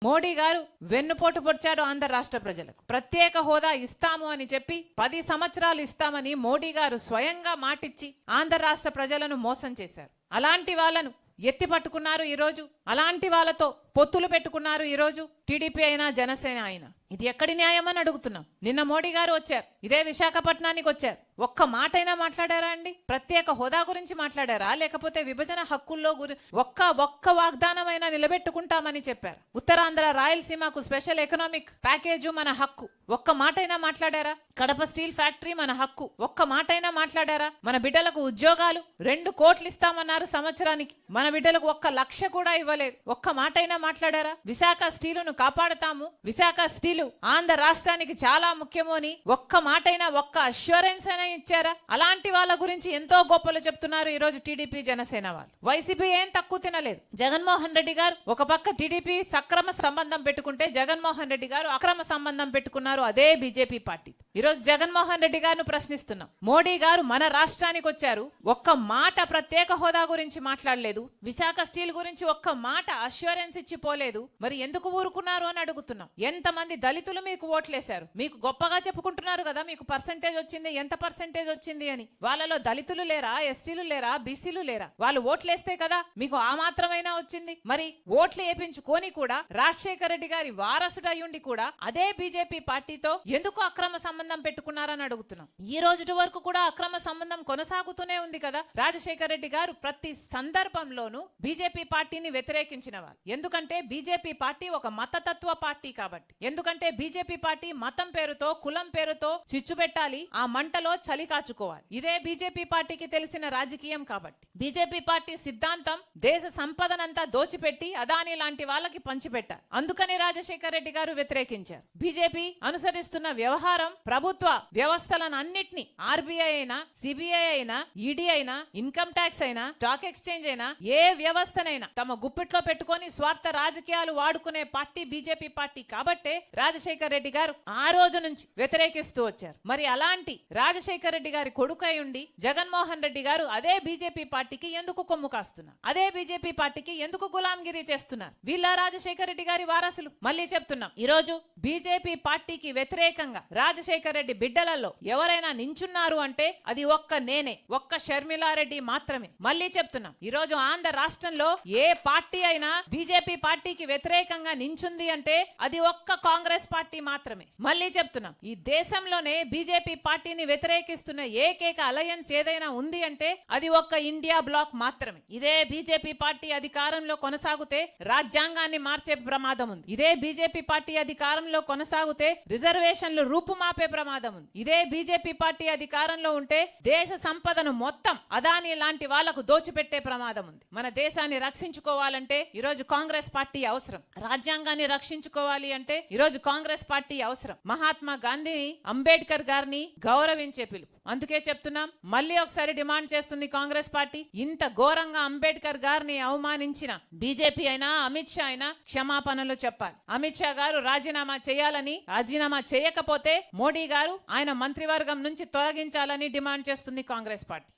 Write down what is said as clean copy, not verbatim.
మోడీ గారు వెన్నుపోటు పొడిచాడు ఆంధ్ర రాష్ట్ర ప్రజలకు. ప్రత్యేక హోదా ఇస్తాము అని చెప్పి 10 సంవత్సరాలు ఇస్తామని మోడీ గారు స్వయంగా మాటిచ్చి ఆంధ్ర రాష్ట్ర ప్రజలను మోసం చేశారు. అలాంటి వాళ్ళను ఎత్తి పట్టుకున్నారు ఈరోజు. అలాంటి వాళ్ళతో పొత్తులు పెట్టుకున్నారు ఈరోజు టీడీపీ అయినా జనసేన అయినా. ఇది ఎక్కడి న్యాయం అని అడుగుతున్నాం. నిన్న మోడీ గారు వచ్చారు, ఇదే విశాఖపట్నానికి వచ్చారు. ఒక్క మాటైనా మాట్లాడారా అండి? ప్రత్యేక హోదా గురించి మాట్లాడారా, లేకపోతే విభజన హక్కుల్లో ఒక్క వాగ్దానమైనా నిలబెట్టుకుంటామని చెప్పారు? ఉత్తరాంధ్ర రాయలసీమకు స్పెషల్ ఎకనామిక్ ప్యాకేజు మన హక్కు, ఒక్క మాటైనా మాట్లాడారా? కడప స్టీల్ ఫ్యాక్టరీ మన హక్కు, ఒక్క మాటైనా మాట్లాడారా? మన బిడ్డలకు ఉద్యోగాలు 2 కోట్లు ఇస్తామన్నారు సంవత్సరానికి, మన బిడ్డలకు 1 లక్ష కూడా ఇవ్వలేదు. ఒక్క మాటైనా మాట్లాడారా? విశాఖ స్టీలును కాపాడుతాము, విశాఖ స్టీలు ఆంధ్ర రాష్ట్రానికి చాలా ముఖ్యము అని ఒక్క మాటైనా, ఒక్క అష్యూరెన్స్ అయినా ఇచ్చారా? అలాంటి వాళ్ళ గురించి ఎంతో గొప్పలు చెప్తున్నారు ఈరోజు టీడీపీ జనసేన వాళ్ళు. వైసీపీ ఏం తక్కువ తినలేదు. జగన్మోహన్ రెడ్డి గారు ఒక పక్క టీడీపీ సక్రమ సంబంధం పెట్టుకుంటే, జగన్మోహన్ రెడ్డి గారు అక్రమ సంబంధం పెట్టుకున్నారు అదే బీజేపీ పార్టీ. ఈరోజు జగన్మోహన్ రెడ్డి గారిని ప్రశ్నిస్తున్నాం. మోడీ గారు మన రాష్ట్రానికి వచ్చారు, ఒక్క మాట ప్రత్యేక హోదా గురించి మాట్లాడలేదు, విశాఖ స్టీల్ గురించి ఒక్క మాట అష్యూరెన్స్ ఇచ్చి పోలేదు. మరి ఎందుకు ఊరుకున్నారు అని అడుగుతున్నాం. ఎంతమంది దళితులు మీకు ఓట్లేశారు? మీకు గొప్పగా చెప్పుకుంటున్నారు కదా మీకు పర్సెంటేజ్ వచ్చింది, ఎంత పర్సెంటేజ్ వచ్చింది అని. వాళ్ళలో దళితులు లేరా, ఎస్టీలు లేరా, బీసీలు లేరా? వాళ్ళు ఓట్లేస్తే కదా మీకు ఆ మాత్రమైనా వచ్చింది. మరి ఓట్లు వేపించుకొని కూడా రాజశేఖర రెడ్డి గారి వారసుడయ్యుండి కూడా అదే బీజేపీ పార్టీతో ఎందుకు అక్రమ సంబంధం పెట్టుకున్నారని అడుగుతున్నాం. ఈ రోజు వరకు కూడా అక్రమ సంబంధం కొనసాగుతూనే ఉంది కదా. రాజశేఖర రెడ్డి గారు ప్రతి సందర్భంలోనూ బీజేపీ పార్టీని వ్యతిరేకించిన వారు. ఎందుకంటే బీజేపీ పార్టీ ఒక మతతత్వ పార్టీ కాబట్టి. ఎందుకంటే బీజేపీ పార్టీ మతం పేరుతో, కులం పేరుతో చిచ్చు పెట్టాలి, ఆ మంటలో చలి కాచుకోవాలి. ఇదే బీజేపీ పార్టీకి తెలిసిన రాజకీయం కాబట్టి. బీజేపీ పార్టీ సిద్ధాంతం దేశ సంపదనంతా దోచిపెట్టి అదాని లాంటి వాళ్ళకి పంచిపెట్టారు. అందుకని రాజశేఖర రెడ్డి గారు వ్యతిరేకించారు. బీజేపీ అనుసరిస్తున్న వ్యవహారం ప్రభుత్వ వ్యవస్థలను అన్నిటినీ, ఆర్బీఐ అయినా, సిబిఐ అయినా, ఈడీ అయినా, ఇన్కమ్ ట్యాక్స్ అయినా, స్టాక్ ఎక్స్చేంజ్ అయినా, ఏ వ్యవస్థనైనా తమ గుప్పిట్లో పెట్టుకొని స్వార్థ రాజకీయాలు వాడుకునే పార్టీ బీజేపీ పార్టీ కాబట్టే రాజశేఖర రెడ్డి గారు ఆ రోజు నుంచి వ్యతిరేకిస్తూ వచ్చారు. మరి అలాంటి రాజశేఖర రెడ్డి గారి కొడుకై ఉండి జగన్మోహన్ రెడ్డి గారు అదే బీజేపీ పార్టీకి ఎందుకు కొమ్ము కాస్తున్నారు? అదే బీజేపీ పార్టీకి ఎందుకు గులాంగిరి చేస్తున్నారు? వీళ్ళ రాజశేఖర రెడ్డి గారి వారసులు. మళ్ళీ చెప్తున్నాం, ఈ రోజు బీజేపీ పార్టీకి వ్యతిరేకంగా రాజశేఖర రెడ్డి బిడ్డలలో ఎవరైనా నించున్నారు అంటే అది నేనే, షర్మిలారెడ్డి మాత్రమే. మళ్ళీ చెప్తున్నాం, ఈ రోజు ఆంధ్ర రాష్ట్రంలో ఏ పార్టీ అయినా బీజేపీ పార్టీకి వ్యతిరేకంగా నించుంది అంటే అది కాంగ్రెస్ పార్టీ మాత్రమే. మళ్ళీ చెప్తున్నాం, ఈ దేశంలోనే బీజేపీ పార్టీని వ్యతిరేకిస్తున్న ఏకైక అలయన్స్ ఏదైనా ఉంది అంటే అది ఇండియా బ్లాక్ మాత్రమే. ఇదే బీజేపీ పార్టీ అధికారంలో కొనసాగితే రాజ్యాంగాన్ని మార్చే ప్రమాదం ఉంది. ఇదే బీజేపీ పార్టీ అధికారంలో కొనసాగితే రిజర్వేషన్లు రూపుమాపే ప్రమాదం ఉంది. ఇదే బీజేపీ పార్టీ అధికారంలో ఉంటే దేశ సంపదను మొత్తం అదాని లాంటి వాళ్లకు దోచిపెట్టే ప్రమాదం ఉంది. మన దేశాన్ని రక్షించుకోవాలంటే ఈరోజు కాంగ్రెస్ పార్టీ అవసరం. రాజ్యాంగాన్ని రక్షించుకోవాలి అంటే ఈరోజు కాంగ్రెస్ పార్టీ అవసరం. మహాత్మా గాంధీని, అంబేద్కర్ గారిని గౌరవించే పిలుపు. అందుకే చెప్తున్నాం, మళ్ళీ ఒకసారి డిమాండ్ చేస్తుంది కాంగ్రెస్ పార్టీ. ఇంత ఘోరంగా అంబేద్కర్ గారిని అవమానించిన బీజేపీ అయినా, అమిత్ షా అయినా క్షమాపణలు చెప్పాలి. అమిత్ షా గారు రాజీనామా చేయాలని, రాజీనామా చేయకపోతే మోడీ గారు ఆయన మంత్రివర్గం నుంచి తొలగించాలని డిమాండ్ చేస్తుంది కాంగ్రెస్ పార్టీ.